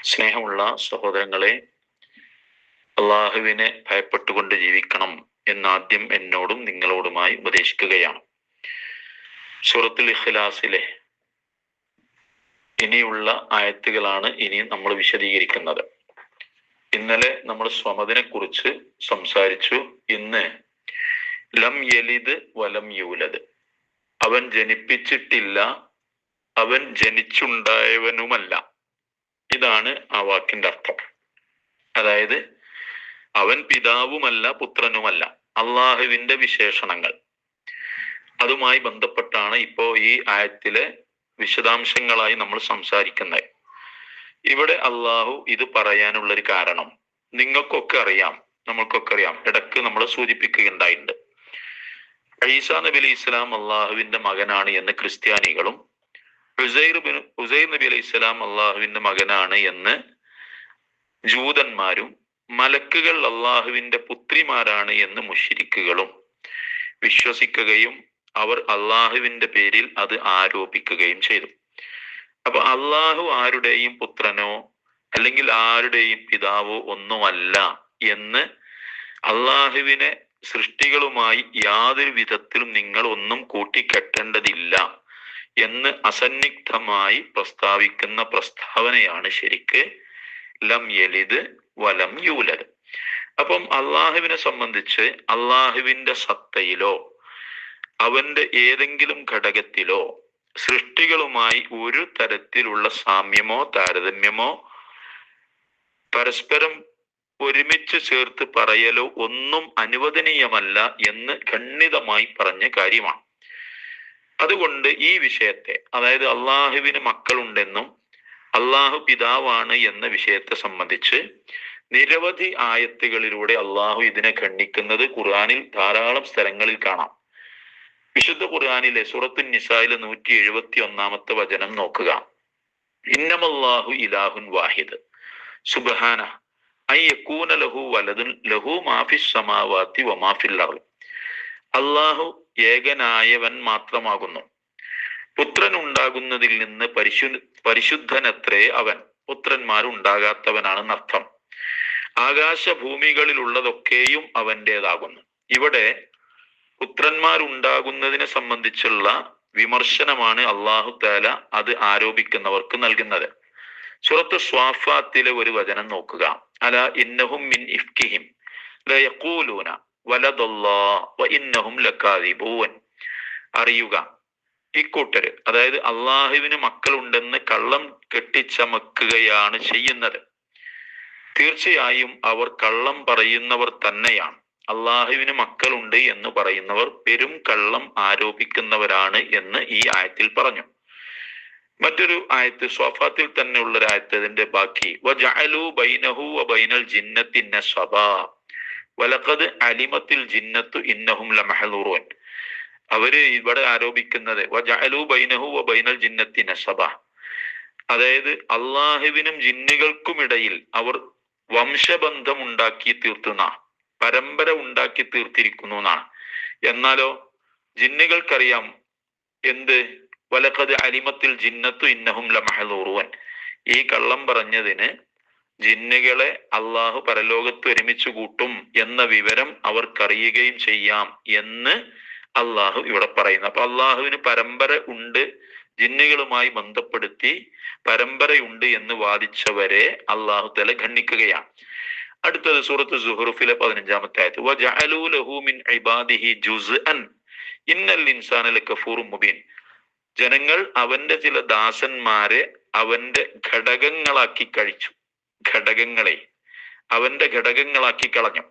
സ്നേഹമുള്ള സഹോദരങ്ങളെ, അള്ളാഹുവിനെ ഭയപ്പെട്ടുകൊണ്ട് ജീവിക്കണം എന്നാദ്യം എന്നോടും നിങ്ങളോടുമായി ഉപദേശിക്കുകയാണ്. സൂറത്തുൽ ഇഖ്ലാസിലെ ഇനിയുള്ള ആയത്തുകളാണ് ഇനി നമ്മൾ വിശദീകരിക്കുന്നത്. ഇന്നലെ നമ്മൾ സ്വമദിനെ കുറിച്ച് സംസാരിച്ചു. ഇന്ന് ലം യലിദ് വലം യൂലദ്, അവൻ ജനിപ്പിച്ചിട്ടില്ല, അവൻ ജനിച്ചുണ്ടായവനുമല്ല. ഇതാണ് ആ വാക്കിന്റെ അർത്ഥം. അതായത് അവൻ പിതാവുമല്ല പുത്രനുമല്ല, അള്ളാഹുവിന്റെ വിശേഷണങ്ങൾ. അതുമായി ബന്ധപ്പെട്ടാണ് ഇപ്പോ ഈ ആയത്തിലെ വിശദാംശങ്ങളായി നമ്മൾ സംസാരിക്കുന്നത്. ഇവിടെ അള്ളാഹു ഇത് പറയാനുള്ളൊരു കാരണം നിങ്ങൾക്കൊക്കെ അറിയാം, നമ്മൾക്കൊക്കെ അറിയാം. ഇടക്ക് നമ്മൾ സൂചിപ്പിക്കുകയുണ്ടായിട്ടുണ്ട്. ഈസാ നബി അലൈഹി ഇസ്ലാം അള്ളാഹുവിന്റെ മകനാണ് എന്ന് ക്രിസ്ത്യാനികളും, ഉസൈർ നബി അലൈഹി ഇസ്ലാം അള്ളാഹുവിന്റെ മകനാണ് എന്ന് ജൂതന്മാരും, മലക്കുകൾ അള്ളാഹുവിന്റെ പുത്രിമാരാണ് എന്ന് മുശ്രിക്കുകളും വിശ്വസിക്കുകയും അവർ അള്ളാഹുവിന്റെ പേരിൽ അത് ആരോപിക്കുകയും ചെയ്തു. അപ്പൊ അള്ളാഹു ആരുടെയും പുത്രനോ അല്ലെങ്കിൽ ആരുടെയും പിതാവോ ഒന്നുമല്ല എന്ന്, അള്ളാഹുവിനെ സൃഷ്ടികളുമായി യാതൊരു വിധത്തിലും നിങ്ങൾ ഒന്നും കൂട്ടിക്കെട്ടേണ്ടതില്ല എന്ന് അസന്നിഗ്ധമായി പ്രസ്താവിക്കുന്ന പ്രസ്താവനയാണ് ശരിക്ക് ലം യലിദ് വലം യൂലദ്. അപ്പം അള്ളാഹുവിനെ സംബന്ധിച്ച് അള്ളാഹുവിന്റെ സത്തയിലോ അവന്റെ ഏതെങ്കിലും ഘടകത്തിലോ സൃഷ്ടികളുമായി ഒരു തരത്തിലുള്ള സാമ്യമോ താരതമ്യമോ പരസ്പരം ഒരുമിച്ച് ചേർത്ത് പറയലോ ഒന്നും അനുവദനീയമല്ല എന്ന് ഖണ്ഡിതമായി പറഞ്ഞ കാര്യമാണ്. അതുകൊണ്ട് ഈ വിഷയത്തെ, അതായത് അള്ളാഹുവിന് മക്കളുണ്ടെന്നും അള്ളാഹു പിതാവാണ് എന്ന വിഷയത്തെ സംബന്ധിച്ച് നിരവധി ആയത്തുകളിലൂടെ അള്ളാഹു ഇതിനെ ഖണ്ഡിക്കുന്നത് ഖുർആനിൽ ധാരാളം സ്ഥലങ്ങളിൽ കാണാം. വിശുദ്ധ ഖുർആനിലെ സൂറത്തുൻ നിസായിലെ 171 വചനം നോക്കുക. ഇന്നമല്ലാഹു ഇലാഹുൻ വാഹിദ് സുബ്ഹാന അൻ യകൂന ലഹു വലദുൻ ലഹു മാ ഫിസ് സമാവാതി വമാ ഫിൽ അർള്. അള്ളാഹു ഏകനായവൻ മാത്രമാകുന്നു, പുത്രൻ ഉണ്ടാകുന്നതിൽ നിന്ന് പരിശുദ്ധനത്രേ അവൻ, പുത്രന്മാരുണ്ടാകാത്തവനാണെന്നർത്ഥം. ആകാശഭൂമികളിലുള്ളതൊക്കെയും അവൻ്റേതാകുന്നു. ഇവിടെ പുത്രന്മാരുണ്ടാകുന്നതിനെ സംബന്ധിച്ചുള്ള വിമർശനമാണ് അള്ളാഹു തആല അത് ആരോപിക്കുന്നവർക്ക് നൽകുന്നത്. സൂറത്ത് സ്വാഫാത്തിലെ ഒരു വചനം നോക്കുക. അല ഇന്നഹും മിൻ ഇഫ്കിഹിം ലയഖൂലൂന വലദല്ലാഹ് വ ഇന്നഹും ലകാദിബൂൻ. അറിയുക, ഇക്കൂട്ടര്, അതായത് അള്ളാഹുവിന് മക്കളുണ്ടെന്ന് കള്ളം കെട്ടിച്ചമക്കുകയാണ് ചെയ്യുന്നത്. തീർച്ചയായും അവർ കള്ളം പറയുന്നവർ തന്നെയാണ്. അള്ളാഹുവിന് മക്കളുണ്ട് എന്ന് പറയുന്നവർ പെരും കള്ളം ആരോപിക്കുന്നവരാണ് എന്ന് ഈ ആയത്തിൽ പറഞ്ഞു. മറ്റൊരു ആയത്ത് സ്വാഫാത്തിൽ തന്നെ ഉള്ളൊരു ആയത്ത്, അതിന്റെ ബാക്കി വജഅലൂ ബൈനഹു വബൈനൽ ജിന്നത്തി നസബാ വലഖദ് അലിമത്തിൽ ജിന്നത്തു ഇന്നഹും ലമഹ്ദൂറൂൻ. അവര് ഇവിടെ ആരോപിക്കുന്നത് വജഅലൂ ബൈനഹു വബൈനൽ ജിന്നത്തി നസബ, അതായത് അള്ളാഹുവിനും ജിന്നുകൾക്കുമിടയിൽ അവർ വംശബന്ധം ഉണ്ടാക്കി തീർത്തുന്ന, പരമ്പര ഉണ്ടാക്കി തീർത്തിരിക്കുന്നു എന്നാണ്. എന്നാലോ ജിന്നുകൾക്കറിയാം എന്ത്, വലഖദ് അലിമത്തിൽ ജിന്നത്തു ഇന്നഹും ലമഹ്ദൂറൂൻ. ഈ കള്ളം പറഞ്ഞതിന് ജിന്നുകളെ അള്ളാഹു പരലോകത്ത് ഒരുമിച്ച് കൂട്ടും എന്ന വിവരം അവർക്കറിയുകയും ചെയ്യാം എന്ന് അള്ളാഹു ഇവിടെ പറയുന്നു. അപ്പൊ അള്ളാഹുവിന് പരമ്പര ഉണ്ട്, ജിന്നുകളുമായി ബന്ധപ്പെടുത്തി പരമ്പരയുണ്ട് എന്ന് വാദിച്ചവരെ അള്ളാഹു തആല ഖണ്ഡിക്കുകയാണ്. അടുത്തത് സൂറത്ത് സുഹ്റുഫിലെ 15 ആയത്ത് വജഅലൂ ലഹു മിൻ ഇബാദിഹി ജുസ്അൻ ഇന്നൽ ഇൻസാന ലകഫൂറും മുബീൻ. ജനങ്ങൾ അവന്റെ ചില ദാസന്മാരെ അവന്റെ ഘടകങ്ങളാക്കി കഴിച്ചു, ഘടകങ്ങളെ അവന്റെ ഘടകങ്ങളാക്കി കളഞ്ഞു.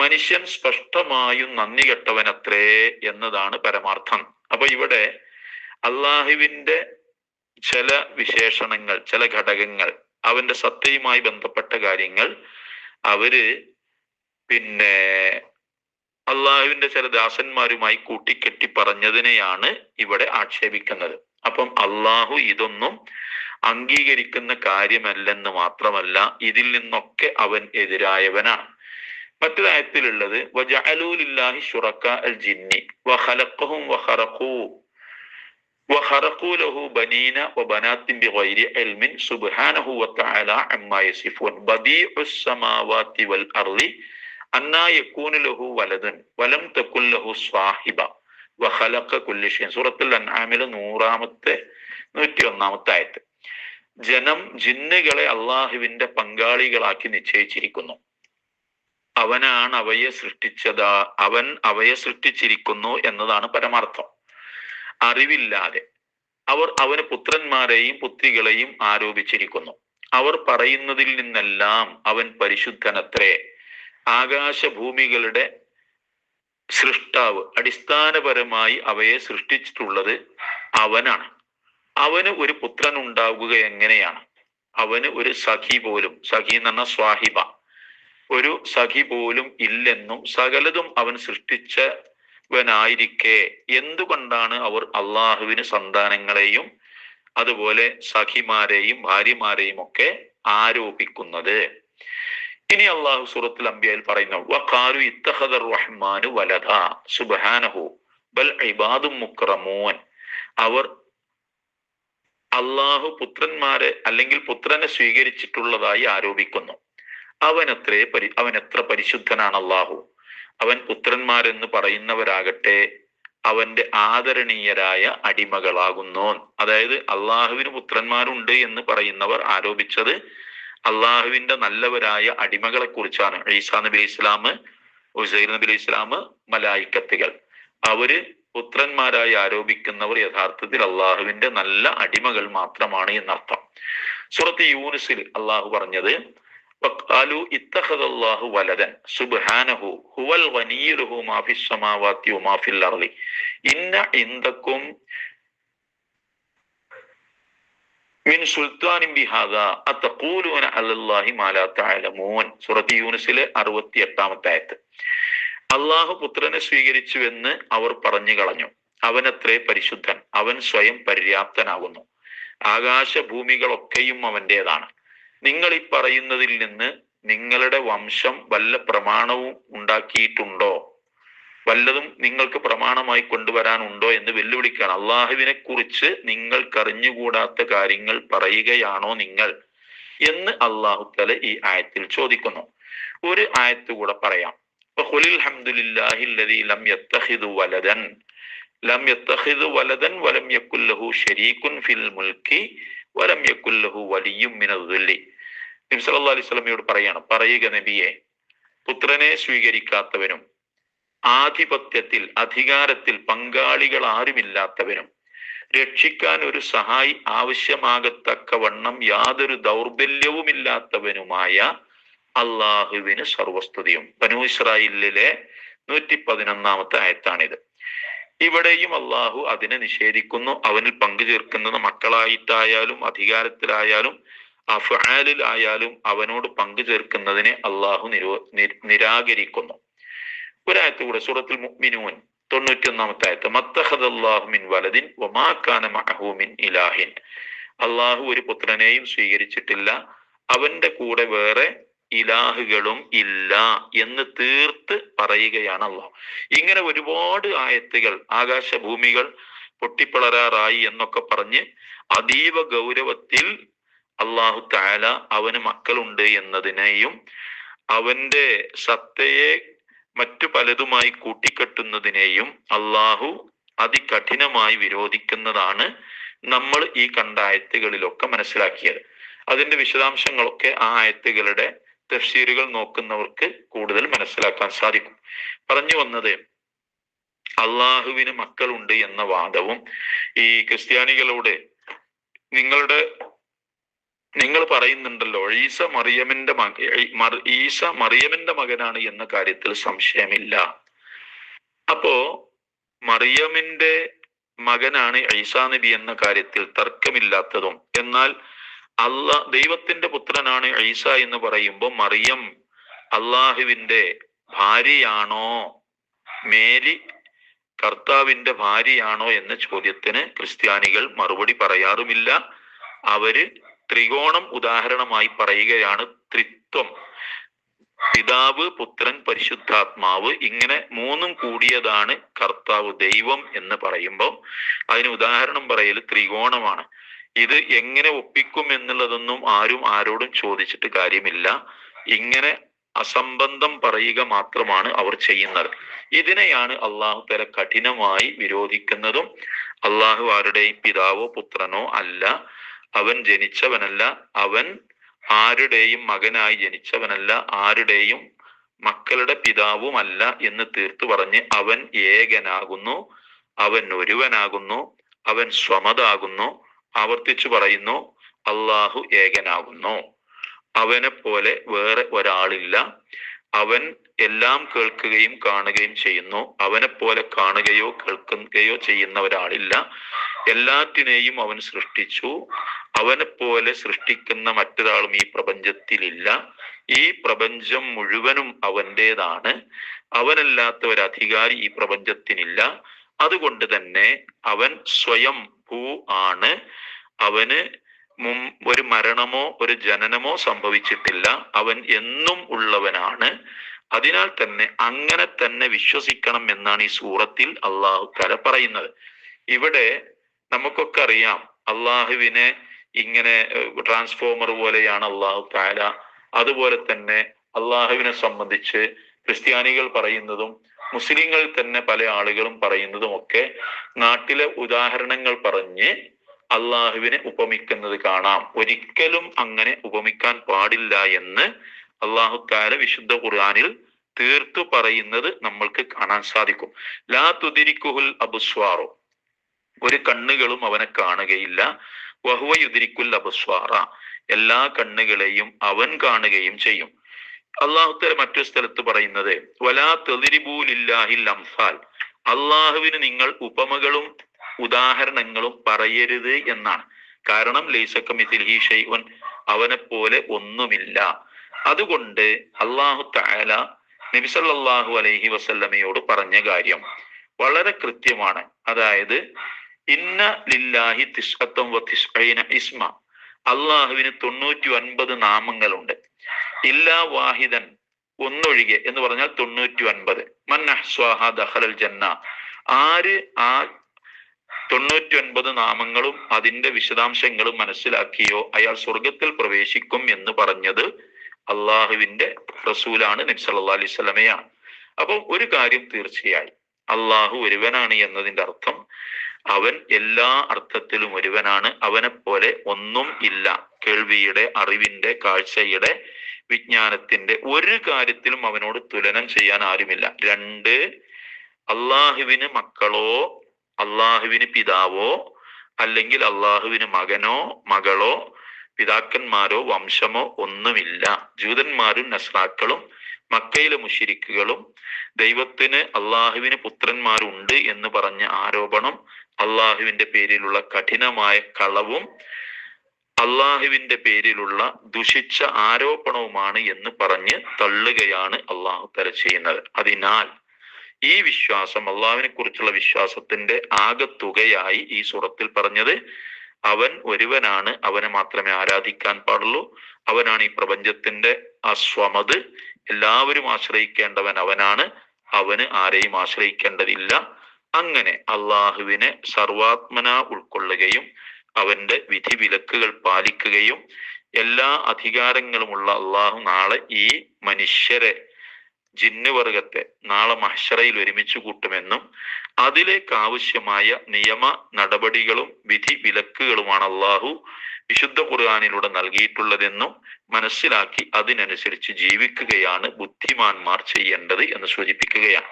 മനുഷ്യൻ സ്പഷ്ടമായും നന്ദി കെട്ടവനത്രേ എന്നതാണ് പരമാർത്ഥം. അപ്പൊ ഇവിടെ അള്ളാഹുവിന്റെ ചില വിശേഷണങ്ങൾ, ചില ഘടകങ്ങൾ, അവന്റെ സത്തയുമായി ബന്ധപ്പെട്ട കാര്യങ്ങൾ അവര് അള്ളാഹുവിന്റെ ചില ദാസന്മാരുമായി കൂട്ടിക്കെട്ടി പറഞ്ഞതിനെയാണ് ഇവിടെ ആക്ഷേപിക്കുന്നത്. അപ്പം അള്ളാഹു ഇതൊന്നും അംഗീകരിക്കുന്ന കാര്യമല്ലെന്ന് മാത്രമല്ല, ഇതിൽ നിന്നൊക്കെ അവൻ എതിരായവനാണ്. മറ്റൊരായത്തിലുള്ളത് വജഅലൂ ലില്ലാഹി ശുറകാ അൽ ജിന്നി വഖലഖഹും വഖറഖൂ وخرقوا له بنين وبنات بغير علم سبحانه وتعالى عما يصفون بديع السماوات والأرض أنى يكون له ولد ولم تكن له صاحبة وخلق كل شيء. സൂറത്തുൽ അൻആമിലെ 101 ആയത്ത്. ജനം ജിന്നുകളെ അള്ളാഹുവിന്റെ പങ്കാളികളാക്കി നിശ്ചയിച്ചിരിക്കുന്നു. അവൻ അവയെ സൃഷ്ടിച്ചിരിക്കുന്നു എന്നതാണ് പരമാർത്ഥം. അറിവില്ലാതെ അവർ അവന് പുത്രന്മാരെയും പുത്രികളെയും ആരോപിച്ചിരിക്കുന്നു. അവർ പറയുന്നതിൽ നിന്നെല്ലാം അവൻ പരിശുദ്ധനത്രേ. ആകാശഭൂമികളുടെ സൃഷ്ടാവ്, അടിസ്ഥാനപരമായി അവയെ സൃഷ്ടിച്ചിട്ടുള്ളത് അവനാണ്. അവന് ഒരു പുത്രൻ ഉണ്ടാവുക എങ്ങനെയാണ്? അവന് ഒരു സഖി പോലും, സഖി എന്ന് പറഞ്ഞ സ്വാഹിബ, ഒരു സഖി പോലും ഇല്ലെന്നും സകലതും അവൻ സൃഷ്ടിച്ചവനായിരിക്കെ എന്തുകൊണ്ടാണ് അവർ അള്ളാഹുവിന് സന്താനങ്ങളെയും അതുപോലെ സഖിമാരെയും ഭാര്യമാരെയും ഒക്കെ ആരോപിക്കുന്നത്? ഇനി അള്ളാഹു സൂറത്തുൽ അംബിയയിൽ പറയുന്നു, വഖാലു ഇത്തഖദർ റഹ്മാനു വലദ സുബ്ഹാനഹു ബൽ ഇബാദും മുക്രമൂൻ. അവർ അള്ളാഹു പുത്രന്മാരെ അല്ലെങ്കിൽ പുത്രനെ സ്വീകരിച്ചിട്ടുള്ളതായി ആരോപിക്കുന്നു. അവൻ എത്ര പരിശുദ്ധനാണ് അള്ളാഹു. അവൻ പുത്രന്മാരെന്ന് പറയുന്നവരാകട്ടെ അവന്റെ ആദരണീയരായ അടിമകളാകുന്നു. അതായത് അള്ളാഹുവിന് പുത്രന്മാരുണ്ട് എന്ന് പറയുന്നവർ ആരോപിച്ചത് അള്ളാഹുവിന്റെ നല്ലവരായ അടിമകളെ കുറിച്ചാണ്. ഈസാ നബി അലൈഹി ഇസ്ലാം, ഉസൈർ നബി അലൈഹി ഇസ്ലാം, മലായിക്കത്തുകൾ. അവര് പുത്രന്മാരായി ആരോപിക്കുന്നവർ യഥാർത്ഥത്തിൽ അള്ളാഹുവിന്റെ നല്ല അടിമകൾ മാത്രമാണ് എന്നർത്ഥം. സൂറത്ത് യൂനുസിൽ അള്ളാഹു പറഞ്ഞത്, വഖാലു ഇത്തഖദല്ലാഹു വലദൻ സുബ്ഹാനഹു ഹുവൽ ഗനിയ്യു ലഹു മാ ഫിസ് സമാവാതി വമാ ഫിൽ അർളി ഇന്ന ഇൻദകും മിൻ സുൽത്താനിൻ ബിഹാദാ അതഖൂലൂന അലല്ലാഹി മാ ലാ തഅലമൂൻ. സൂറത്ത് യൂനുസിലെ 68 ആയത്ത്. അള്ളാഹു പുത്രനെ സ്വീകരിച്ചുവെന്ന് അവർ പറഞ്ഞു കളഞ്ഞു. അവനത്രേ പരിശുദ്ധൻ, അവൻ സ്വയം പര്യാപ്തനാകുന്നു. ആകാശഭൂമികളൊക്കെയും അവൻ്റെതാണ്. നിങ്ങൾ ഈ പറയുന്നതിൽ നിന്ന് നിങ്ങളുടെ വംശം വല്ല പ്രമാണവും ഉണ്ടാക്കിയിട്ടുണ്ടോ? വല്ലതും നിങ്ങൾക്ക് പ്രമാണമായി കൊണ്ടുവരാനുണ്ടോ എന്ന് വെല്ലുവിളിക്കുകയാണ്. അള്ളാഹുവിനെ കുറിച്ച് നിങ്ങൾക്കറിഞ്ഞുകൂടാത്ത കാര്യങ്ങൾ പറയുകയാണോ നിങ്ങൾ എന്ന് അള്ളാഹു തആല ഈ ആയത്തിൽ ചോദിക്കുന്നു. ഒരു ആയത്ത് കൂടെ പറയാം. ഖുലിൽ ഹംദുലില്ലാഹി അല്ലദീ ലം യത്തഖിദു വലദൻ വലം യകുൽ ലഹു ശരീകുൻ ഫിൽ മുൽക്കി വലം യകുൽ ലഹു വലിയ്യും മിനൽ ദുല്ലി. നബി സല്ലല്ലാഹു അലൈഹി വസല്ലമയോട് പറയുക നബിയെ, പുത്രനെ സ്വീകരിക്കാത്തവനും ആധിപത്യത്തിൽ അധികാരത്തിൽ പങ്കാളികൾ ആരുമില്ലാത്തവനും രക്ഷിക്കാൻ ഒരു സഹായി ആവശ്യമാകത്തക്കവണ്ണം യാതൊരു ദൗർബല്യവുമില്ലാത്തവനുമായ അള്ളാഹുവിന് സർവസ്തുതിയും. ബനൂ ഇസ്രായേലിലെ 111 ആയത്താണിത്. ഇവിടെയും അള്ളാഹു അതിനെ നിഷേധിക്കുന്നു. അവനിൽ പങ്കു ചേർക്കുന്നത് മക്കളായിട്ടായാലും അധികാരത്തിലായാലും അഫ്ആലിലായാലും അവനോട് പങ്കു ചേർക്കുന്നതിനെ അള്ളാഹു നിരാകരിക്കുന്നു. ഒരായത്ത് കൂടെ സൂറത്തുൽ മുഅ്മിനൂൻ 91 ആയത്ത്. മത്തഖദല്ലാഹു മിൻ വലദിൻ വമാ കാന മഅഹു മിൻ ഇലാഹിൻ. അള്ളാഹു ഒരു പുത്രനെയും സ്വീകരിച്ചിട്ടില്ല, അവന്റെ കൂടെ വേറെ ഇലാഹുകളും ഇല്ല എന്ന് തീർത്ത് പറയുകയാണ് അള്ളാഹു. ഇങ്ങനെ ഒരുപാട് ആയത്തുകൾ, ആകാശഭൂമികൾ പൊട്ടിപ്പിളരാറായി എന്നൊക്കെ പറഞ്ഞ് അതീവ ഗൗരവത്തിൽ അള്ളാഹു തആല അവന് മക്കളുണ്ട് എന്നതിനെയും അവന്റെ സത്തയെ മറ്റു പലതുമായി കൂട്ടിക്കെട്ടുന്നതിനെയും അള്ളാഹു അതികഠിനമായി വിരോധിക്കുന്നതാണ് നമ്മൾ ഈ കണ്ട ആയത്തുകളിലൊക്കെ മനസ്സിലാക്കിയത്. അതിന്റെ വിശദാംശങ്ങളൊക്കെ ആ ആയത്തുകളുടെ തഫ്സീറുകൾ നോക്കുന്നവർക്ക് കൂടുതൽ മനസ്സിലാക്കാൻ സാധിക്കും. പറഞ്ഞു വന്നത്, അള്ളാഹുവിന് മക്കളുണ്ട് എന്ന വാദവും ഈ ക്രിസ്ത്യാനികളോട് നിങ്ങൾ പറയുന്നുണ്ടല്ലോ ഈസ മറിയമിന്റെ മകനാണ് എന്ന കാര്യത്തിൽ സംശയമില്ല. അപ്പോ മറിയമിന്റെ മകനാണ് ഈസാ നബി എന്ന കാര്യത്തിൽ തർക്കമില്ലാത്തതും, എന്നാൽ ദൈവത്തിന്റെ പുത്രനാണ് ഈസ എന്ന് പറയുമ്പോൾ മറിയം അള്ളാഹുവിന്റെ ഭാര്യയാണോ, മേരി കർത്താവിന്റെ ഭാര്യയാണോ എന്ന ചോദ്യത്തിന് ക്രിസ്ത്യാനികൾ മറുപടി പറയാറുമില്ല. അവര് ത്രികോണം ഉദാഹരണമായി പറയുകയാണ്. ത്രിത്വം, പിതാവ്, പുത്രൻ, പരിശുദ്ധാത്മാവ്, ഇങ്ങനെ മൂന്നും കൂടിയതാണ് കർത്താവ്, ദൈവം എന്ന് പറയുമ്പോൾ അതിന് ഉദാഹരണം പറയൽ ത്രികോണമാണ്. ഇത് എങ്ങനെ ഒപ്പിക്കും എന്നുള്ളതൊന്നും ആരും ആരോടും ചോദിച്ചിട്ട് കാര്യമില്ല. ഇങ്ങനെ അസംബന്ധം പറയുക മാത്രമാണ് അവർ ചെയ്യുന്നത്. ഇതിനെയാണ് അള്ളാഹു തആല കഠിനമായി വിരോധിക്കുന്നതും. അള്ളാഹു ആരുടെയും പിതാവോ പുത്രനോ അല്ല, അവൻ ജനിച്ചവനല്ല, അവൻ ആരുടെയും മകനായി ജനിച്ചവനല്ല, ആരുടെയും മക്കളുടെ പിതാവുമല്ല എന്ന് തീർത്തു പറഞ്ഞ് അവൻ ഏകനാകുന്നു, അവൻ ഒരുവനാകുന്നു, അവൻ സ്വമതാകുന്നു. ആവർത്തിച്ചു പറയുന്നു, അള്ളാഹു ഏകനാകുന്നു, അവനെ പോലെ വേറെ ഒരാളില്ല, അവൻ എല്ലാം കേൾക്കുകയും കാണുകയും ചെയ്യുന്നു, അവനെ പോലെ കാണുകയോ കേൾക്കുകയോ ചെയ്യുന്ന ഒരാളില്ല, എല്ലാറ്റിനെയും അവൻ സൃഷ്ടിച്ചു, അവനെ പോലെ സൃഷ്ടിക്കുന്ന മറ്റൊരാളും ഈ പ്രപഞ്ചത്തിലില്ല, ഈ പ്രപഞ്ചം മുഴുവനും അവൻ്റെതാണ്, അവനല്ലാത്ത ഒരു അധികാരി ഈ പ്രപഞ്ചത്തിനില്ല, അതുകൊണ്ട് തന്നെ അവൻ സ്വയം ഭൂ ആണ്, അവന് ഒരു മരണമോ ഒരു ജനനമോ സംഭവിച്ചിട്ടില്ല, അവൻ എന്നും ഉള്ളവനാണ്. അതിനാൽ തന്നെ അങ്ങനെ തന്നെ വിശ്വസിക്കണം എന്നാണ് ഈ സൂറത്തിൽ അള്ളാഹു തആല പറയുന്നത്. ഇവിടെ നമുക്കൊക്കെ അറിയാം, അള്ളാഹുവിനെ ഇങ്ങനെ ട്രാൻസ്ഫോമർ പോലെയാണ് അള്ളാഹു തആല. അതുപോലെ തന്നെ അള്ളാഹുവിനെ സംബന്ധിച്ച് ക്രിസ്ത്യാനികൾ പറയുന്നതും മുസ്ലിങ്ങൾ തന്നെ പല ആളുകളും പറയുന്നതും ഒക്കെ നാട്ടിലെ ഉദാഹരണങ്ങൾ പറഞ്ഞ് അള്ളാഹുവിനെ ഉപമിക്കുന്നത് കാണാം. ഒരിക്കലും അങ്ങനെ ഉപമിക്കാൻ പാടില്ല എന്ന് അള്ളാഹു തആല വിശുദ്ധ ഖുർആനിൽ തീർത്തു പറയുന്നത് നമ്മൾക്ക് കാണാൻ സാധിക്കും. ലാ തുദിരിക്കുൽ അബ്സ്വാറു, ഒരു കണ്ണുകളും അവനെ കാണുകയില്ല. വഹുവ യുദിരിക്കുൽ അബ്സ്വാറ, എല്ലാ കണ്ണുകളെയും അവൻ കാണുകയും ചെയ്യും. അള്ളാഹു തആല മറ്റൊരു സ്ഥലത്ത് പറയുന്നത് വലാ തദ്രിബൂ ലില്ലാഹിൽ അംസാൽ, അള്ളാഹുവിന് നിങ്ങൾ ഉപമകളും ഉദാഹരണങ്ങളും പറയരുത് എന്നാണ്. കാരണം ലൈസ കമിസ്ലിഹി ഷൈഉൻ, അവനെ പോലെ ഒന്നുമില്ല. അതുകൊണ്ട് അള്ളാഹു തആല നബി സല്ലല്ലാഹു അലൈഹി വസല്ലമയോട് പറഞ്ഞ കാര്യം വളരെ കൃത്യമാണ്. അതായത് ഇന്ന ലില്ലാഹി തിസ്അത്തും വതിസ്ഈന ഇസ്മ, അള്ളാഹുവിന് 99 നാമങ്ങളുണ്ട്. ഇല്ലാ വാഹിദൻ, ഒന്നൊഴികെ എന്ന് പറഞ്ഞാൽ 99. മൻ അഹ്സാഹ ദഖലൽ ജന്ന, ആര് ആ 99 നാമങ്ങളും അതിന്റെ വിശദാംശങ്ങളും മനസ്സിലാക്കിയോ അയാൾ സ്വർഗത്തിൽ പ്രവേശിക്കും എന്ന് പറഞ്ഞത് അള്ളാഹുവിന്റെ റസൂലാണ്, നബി സല്ലല്ലാഹു അലൈഹി വസല്ലമയാണ്. അപ്പോൾ ഒരു കാര്യം തീർച്ചയായും, അള്ളാഹു ഒരുവനാണ് എന്നതിന്റെ അർത്ഥം അവൻ എല്ലാ അർത്ഥത്തിലും ഒരുവനാണ്, അവനെ പോലെ ഒന്നും ഇല്ല. കേൾവിയുടെ, അറിവിന്റെ, കാഴ്ചയുടെ, വിജ്ഞാനത്തിന്റെ ഒരു കാര്യത്തിലും അവനോട് തുലനം ചെയ്യാൻ ആരുമില്ല. 2, അള്ളാഹുവിന് മക്കളോ അള്ളാഹുവിന് പിതാവോ അല്ലെങ്കിൽ അള്ളാഹുവിന് മകനോ മകളോ പിതാക്കന്മാരോ വംശമോ ഒന്നുമില്ല. ജൂതന്മാരും നസ്രാക്കളും മക്കയിലെ മുശ്രിക്കുകളും ദൈവത്തിന് അള്ളാഹുവിന് പുത്രന്മാരുണ്ട് എന്ന് പറഞ്ഞ ആരോപണം അള്ളാഹുവിന്റെ പേരിലുള്ള കഠിനമായ കളവും അള്ളാഹുവിന്റെ പേരിലുള്ള ദുഷിച്ച ആരോപണവുമാണ് എന്ന് പറഞ്ഞ് തള്ളുകയാണ് അള്ളാഹു തആല ചെയ്യുന്നത്. അതിനാൽ ഈ വിശ്വാസം, അള്ളാഹുവിനെ കുറിച്ചുള്ള വിശ്വാസത്തിന്റെ ആകത്തുകയായി ഈ സൂറത്തിൽ പറഞ്ഞത് അവൻ ഒരുവനാണ്, അവനെ മാത്രമേ ആരാധിക്കാൻ പാടുള്ളൂ, അവനാണ് ഈ പ്രപഞ്ചത്തിന്റെ സ്വമത്, എല്ലാവരും ആശ്രയിക്കേണ്ടവൻ അവനാണ്, അവന് ആരെയും ആശ്രയിക്കേണ്ടതില്ല. അങ്ങനെ അള്ളാഹുവിനെ സർവാത്മന ഉൾക്കൊള്ളുകയും അവന്റെ വിധി വിലക്കുകൾ പാലിക്കുകയും എല്ലാ അധികാരങ്ങളുമുള്ള അള്ളാഹു നാളെ ഈ മനുഷ്യരെ, ജിന്നുവർഗത്തെ നാളെ മഹ്ശറയിൽ ഒരുമിച്ച് കൂട്ടുമെന്നും അതിലേക്ക് ആവശ്യമായ നിയമ നടപടികളും വിധി വിലക്കുകളുമാണ് അള്ളാഹു വിശുദ്ധ ഖുർആനിലൂടെ നൽകിയിട്ടുള്ളതെന്നും മനസ്സിലാക്കി അതിനനുസരിച്ച് ജീവിക്കുകയാണ് ബുദ്ധിമാന്മാർ ചെയ്യേണ്ടത് എന്ന് സൂചിപ്പിക്കുകയാണ്.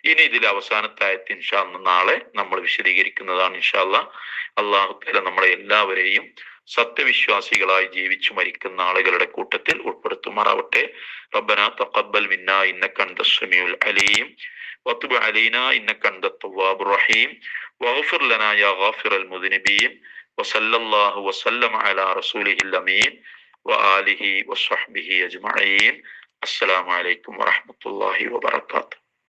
ഇനി ഇതിലെ അവസാനത്തെ ആയത്ത് ഇൻഷാ അല്ലാഹ് നാളെ നമ്മൾ വിശദീകരിക്കുന്നതാണ് ഇൻഷാ അല്ലാഹ്. അല്ലാഹു തആല നമ്മളെ എല്ലാവരെയും സത്യവിശ്വാസികളായി ജീവിച്ചു മരിക്കുന്ന ആളുകളുടെ കൂട്ടത്തിൽ ഉൾപ്പെടുത്തുമാറാവട്ടെ. റബ്ബനാ തഖബ്ബൽ മിന്നാ ഇന്നക അൻതസ് സമീഉൽ അലീം വതുബ് അലൈനാ ഇന്നക അൻതത് തവ്വാബുർ റഹീം വഗ്ഫിർ ലനാ യാ ഗാഫിറൽ മുദ്നിബീൻ വസല്ലല്ലാഹു വസല്ലമ അലാ റസൂലിഹിൽ അമീൻ വആലിഹി വസ്വഹ്ബിഹി അജ്മഈൻ. അസ്സലാമു അലൈക്കും വറഹ്മത്തുള്ളാഹി വബറകാതുഹു.